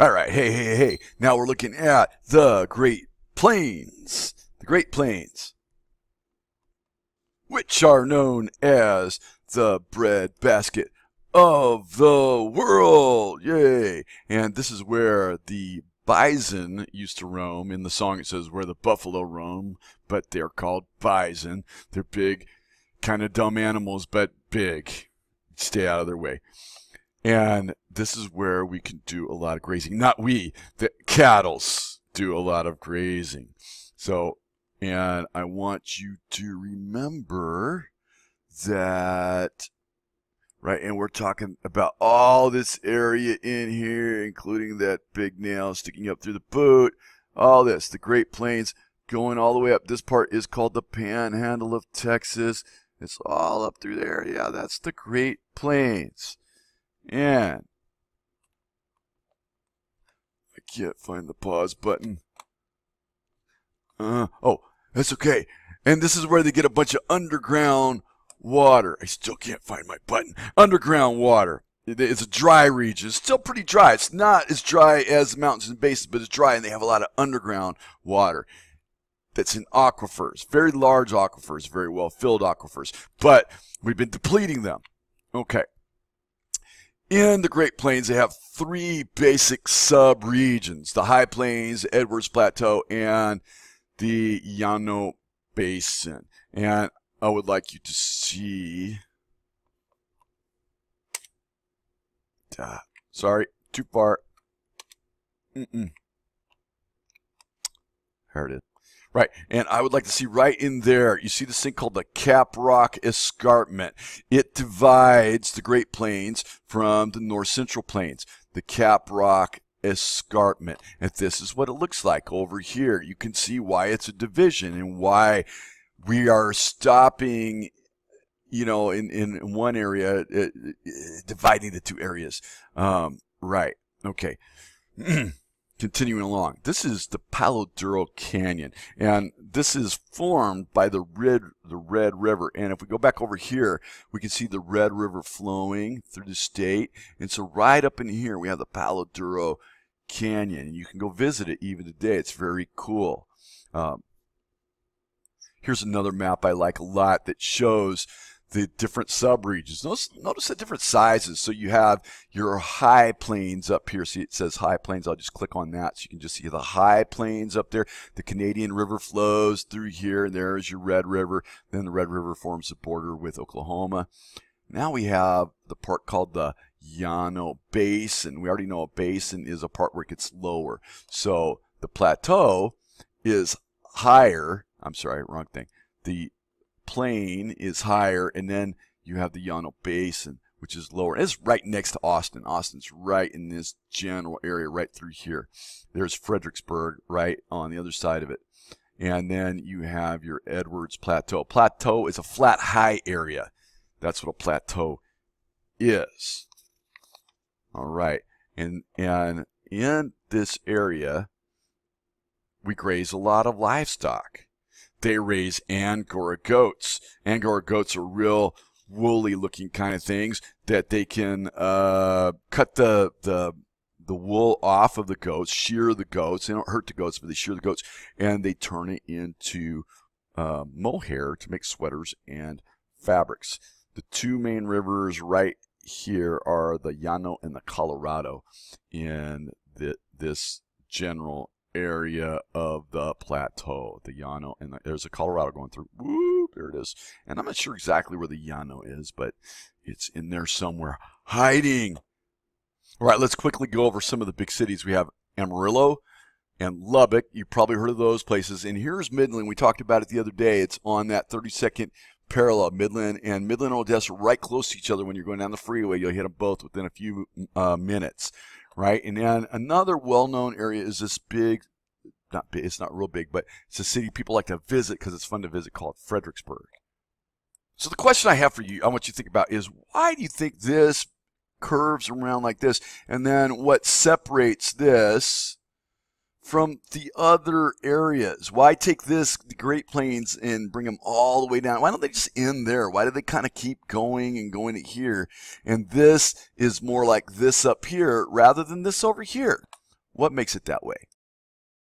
All right, hey. Now we're looking at the Great Plains. The Great Plains, which are known as the breadbasket of the world. Yay! And this is where the bison used to roam. In the song it says where the buffalo roam, but they're called bison. They're big, kind of dumb animals, but big. Stay out of their way. And this is where we can do a lot of grazing. Not we, the cattles do a lot of grazing. So, and I want you to remember that, right, and we're talking about all this area in here, including that big nail sticking up through the boot, all this, the Great Plains going all the way up. This part is called the Panhandle of Texas. It's all up through there. Yeah, that's the Great Plains. And I can't find the pause button. Oh, that's okay. And this is where they get a bunch of underground water. I still can't find my button. Underground water. It's a dry region. It's still pretty dry. It's not as dry as the mountains and basins, but it's dry, and they have a lot of underground water that's in aquifers. Very large aquifers, very well-filled aquifers. But we've been depleting them. Okay. In the Great Plains, they have three basic sub-regions: the High Plains, Edwards Plateau, and the Llano Basin. And I would like you to see... sorry, too far. Here it is. Right, and I would like to see right in there, you see this thing called the Cap Rock Escarpment. It divides the Great Plains from the North Central Plains, the Cap Rock Escarpment. And this is what it looks like over here. You can see why it's a division and why we are stopping, you know, in one area, dividing the two areas. Right, okay. Continuing along, this is the Palo Duro Canyon, and this is formed by the Red River. And if we go back over here, we can see the Red River flowing through the state. And so right up in here, we have the Palo Duro Canyon, and you can go visit it even today. It's very cool. Here's another map I like a lot that shows the different subregions. Notice the different sizes. So you have your high plains up here. See, it says high plains. I'll just click on that so you can just see the high plains up there. The Canadian River flows through here, and there's your Red River. Then the Red River forms the border with Oklahoma. Now we have the part called the Llano Basin. We already know a basin is a part where it gets lower. So the plateau is higher. I'm sorry, wrong thing. The plain is higher, and then you have the Llano Basin, which is lower. It's right next to Austin. Austin's right in this general area right through here. There's Fredericksburg right on the other side of it. And then you have your Edwards Plateau. Plateau is a flat, high area. That's what a plateau is. All right. And in this area, we graze a lot of livestock. They raise Angora goats. Angora goats are real woolly looking kind of things that they can cut the wool off of the goats, shear the goats. They don't hurt the goats, but they shear the goats, and they turn it into mohair to make sweaters and fabrics. The two main rivers right here are the Llano and the Colorado in this general area of the plateau. The Llano, and there's a Colorado going through. Woo, there it is. And I'm not sure exactly where the Llano is, but it's in there somewhere, hiding. All right, let's quickly go over some of the big cities. We have Amarillo and Lubbock. You've probably heard of those places. And here's Midland. We talked about it the other day. It's on that 32nd parallel. Midland and Odessa right close to each other. When you're going down the freeway, you'll hit them both within a few minutes. Right, and then another well-known area is this big, not big, it's not real big, but it's a city people like to visit because it's fun to visit, called Fredericksburg. So the question I have for you, I want you to think about is, why do you think this curves around like this? And then what separates this from the other areas? Why take the Great Plains and bring them all the way down? Why don't they just end there? Why do they kind of keep going and going to here? And this is more like this up here rather than this over here. What makes it that way?